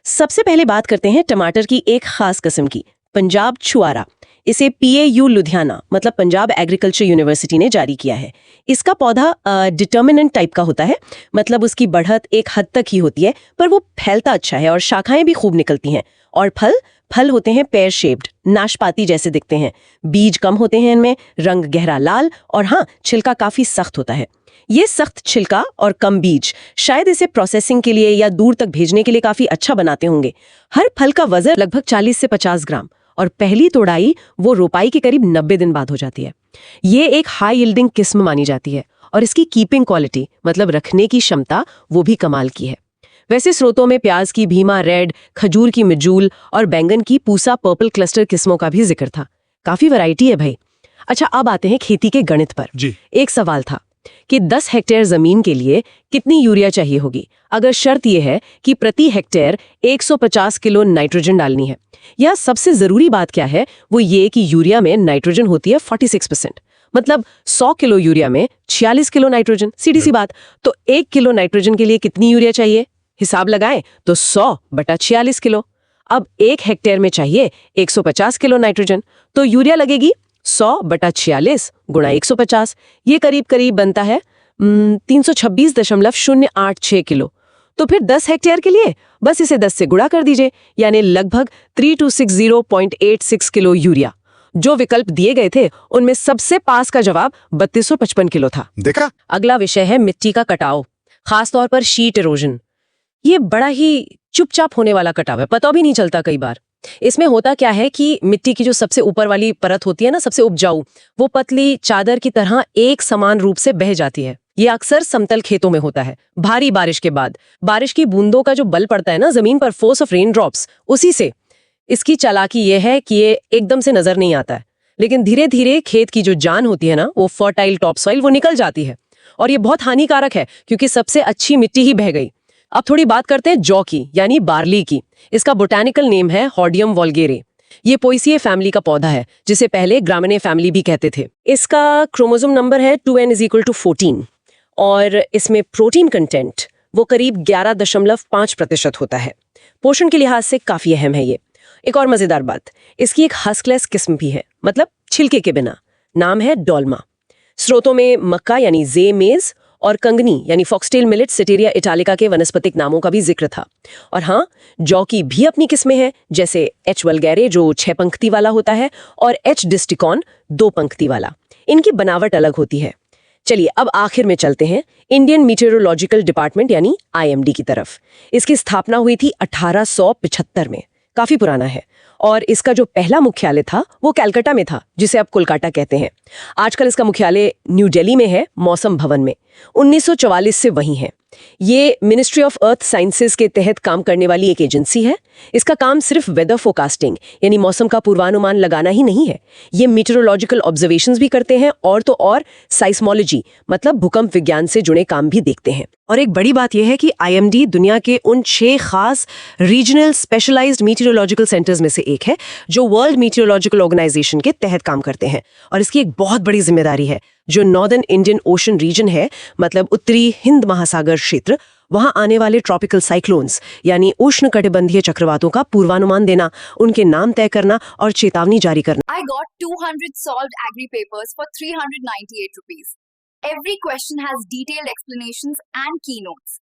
सबसे पहले बात करते हैं टमाटर की एक खास किस्म की, पंजाब छुआरा। इसे PAU लुधियाना मतलब पंजाब एग्रीकल्चर यूनिवर्सिटी ने जारी किया है। इसका पौधा डिटर्मिनेंट टाइप का होता है, मतलब उसकी बढ़त एक हद तक ही होती है, पर वो फैलता अच्छा है और शाखाएं भी खूब निकलती हैं। और फल होते हैं पेयर शेप्ड, नाशपाती जैसे दिखते हैं। बीज कम होते हैं इनमें, रंग गहरा लाल, और हाँ, छिलका काफी सख्त होता है। ये सख्त छिलका और कम बीज शायद इसे प्रोसेसिंग के लिए या दूर तक भेजने के लिए काफी अच्छा बनाते होंगे। हर फल का वजन लगभग 40 से 50 ग्राम, और पहली तोड़ाई वो रोपाई के करीब 90 दिन बाद हो जाती है। ये एक हाई यील्डिंग किस्म मानी जाती है, और इसकी कीपिंग क्वालिटी मतलब रखने की क्षमता वो भी कमाल की है। वैसे स्रोतों में प्याज की भीमा रेड, खजूर की मिजूल और बैंगन की पूसा पर्पल क्लस्टर किस्मों का भी जिक्र था। काफी वैरायटी है भाई। अच्छा, अब आते हैं खेती के गणित पर। एक सवाल था कि 10 हेक्टेयर जमीन के लिए कितनी यूरिया चाहिए होगी, अगर शर्त यह है कि प्रति हेक्टेयर 150 किलो नाइट्रोजन डालनी है। या सबसे जरूरी बात क्या है, वो ये कि यूरिया में नाइट्रोजन होती है 46%, मतलब 100 किलो यूरिया में 46 किलो नाइट्रोजन। सीधी सी बात। तो 1 किलो नाइट्रोजन के लिए कितनी यूरिया चाहिए? हिसाब लगाएं तो 100/46 किलो। अब 1 हेक्टेयर में चाहिए 150 किलो नाइट्रोजन, तो यूरिया लगेगी 100/46 गुणा 150। ये करीब करीब बनता है 326.086 किलो। तो फिर 10 हेक्टेयर के लिए बस इसे 10 से गुणा कर दीजिए, यानी लगभग 3260.86 किलो यूरिया। जो विकल्प दिए गए थे उनमें सबसे पास का जवाब 3255 किलो था। देखा? अगला विषय है मिट्टी का कटाव, खासतौर पर शीट इरोजन। ये बड़ा ही चुपचाप होने वाला कटाव है, पता भी नहीं चलता कई बार। इसमें होता क्या है कि मिट्टी की जो सबसे ऊपर वाली परत होती है ना, सबसे उपजाऊ, वो पतली चादर की तरह एक समान रूप से बह जाती है। ये अक्सर समतल खेतों में होता है। भारी बारिश के बाद बारिश की बूंदों का जो बल पड़ता है ना जमीन पर, फोर्स ऑफ रेन ड्रॉप्स, उसी से। इसकी चालाकी ये है कि ये एकदम से नजर नहीं आता है, लेकिन धीरे धीरे खेत की जो जान होती है ना, वो फर्टाइल टॉप सॉइल, वो निकल जाती है। और ये बहुत हानिकारक है क्योंकि सबसे अच्छी मिट्टी ही बह गई। अब थोड़ी बात करते हैं जौ की, यानी बार्ली की। इसका बोटैनिकल नेम है हॉर्डियम वोल्गेरे। ये पोइसिए फैमिली का पौधा है, जिसे पहले ग्रामिने फैमिली भी कहते थे। इसका क्रोमोसोम नंबर है 2n=14, और इसमें प्रोटीन कंटेंट वो करीब 11.5% होता है। पोषण के लिहाज से काफी अहम है ये। एक और मजेदार बात, इसकी एक हस्कलेस किस्म भी है, मतलब छिलके के बिना। नाम है डोल्मा। स्रोतों में मक्का यानी जे मेज और कंगनी यानी फॉक्सटेल मिलेट सिटेरिया इटालिका के वनस्पतिक नामों का भी जिक्र था। और हाँ, जौ की भी अपनी किस्में हैं, जैसे एच वल्गैरे जो 6 पंक्ति वाला होता है, और एच डिस्टिकॉन 2 पंक्ति वाला। इनकी बनावट अलग होती है। चलिए अब आखिर में चलते हैं इंडियन मीटेरोलॉजिकल डिपार्टमेंट यानी IMD की तरफ। इसकी स्थापना हुई थी 1875 में, काफी पुराना है। और इसका जो पहला मुख्यालय था वो कलकत्ता में था, जिसे अब कोलकाता कहते हैं। आजकल इसका मुख्यालय न्यू दिल्ली में है, मौसम भवन में। 1944 से वहीं है। ये मिनिस्ट्री ऑफ अर्थ साइंसेज के तहत काम करने वाली एक एजेंसी है। इसका काम सिर्फ वेदर फोरकास्टिंग यानी मौसम का पूर्वानुमान लगाना ही नहीं है। ये मीटेरोलॉजिकल ऑब्जर्वेशंस भी करते हैं, और तो और साइस्मोलॉजी मतलब भूकंप विज्ञान से जुड़े काम भी देखते हैं। और एक बड़ी बात यह है कि IMD दुनिया के उन 6 खास रीजनल स्पेशलाइज्ड मीटेरोलॉजिकल सेंटर्स में से एक है, जो वर्ल्ड मीटेरोलॉजिकल ऑर्गेनाइजेशन के तहत काम करते हैं। और इसकी एक बहुत बड़ी जिम्मेदारी है, जो नॉर्दर्न इंडियन ओशन रीजन है, मतलब उत्तरी हिंद महासागर क्षेत्र, वहां आने वाले ट्रॉपिकल साइक्लोन्स यानी उष्णकटिबंधीय चक्रवातों का पूर्वानुमान देना, उनके नाम तय करना और चेतावनी जारी करना। I got 200 solved agri papers for 398 rupees. Every question has detailed explanations and keynotes.